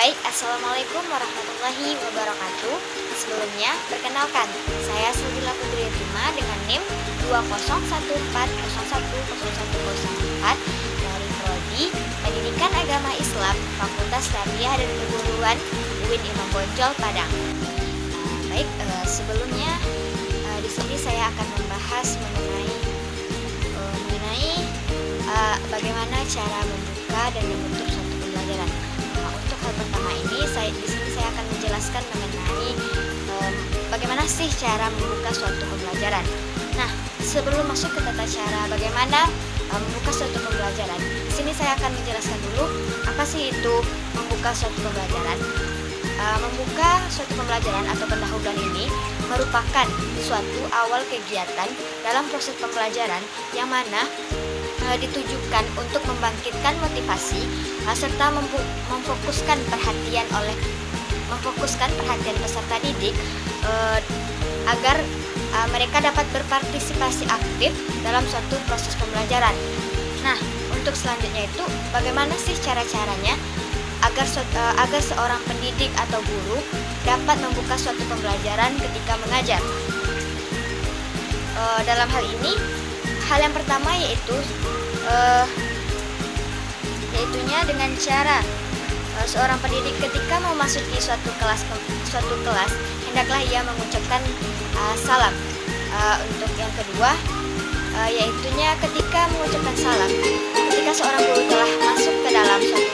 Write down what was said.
Baik, Assalamualaikum warahmatullahi wabarakatuh. Sebelumnya, perkenalkan, saya Sudila Putri Rima dengan NIM 2014010104 dari Prodi Pendidikan Agama Islam Fakultas Tarbiyah dan Keguruan UIN Imam Bonjol, Padang. Sebelumnya di sini saya akan membahas mengenai bagaimana cara membuka dan membentuk suatu pembelajaran. Untuk hal pertama ini, di sini saya akan menjelaskan mengenai bagaimana sih cara membuka suatu pembelajaran. Nah, sebelum masuk ke tata cara bagaimana membuka suatu pembelajaran, di sini saya akan menjelaskan dulu apa sih itu membuka suatu pembelajaran. Membuka suatu pembelajaran atau pendahuluan ini merupakan suatu awal kegiatan dalam proses pembelajaran yang mana ditujukan untuk membangkitkan motivasi serta memfokuskan perhatian peserta didik agar mereka dapat berpartisipasi aktif dalam suatu proses pembelajaran. Nah, untuk selanjutnya itu bagaimana sih cara-caranya agar seorang pendidik atau guru dapat membuka suatu pembelajaran ketika mengajar. Dalam hal ini, hal yang pertama yaitunya dengan cara seorang pendidik ketika memasuki suatu kelas hendaklah ia mengucapkan salam. Untuk yang kedua, yaitunya ketika mengucapkan salam, ketika seorang guru telah masuk ke dalam suatu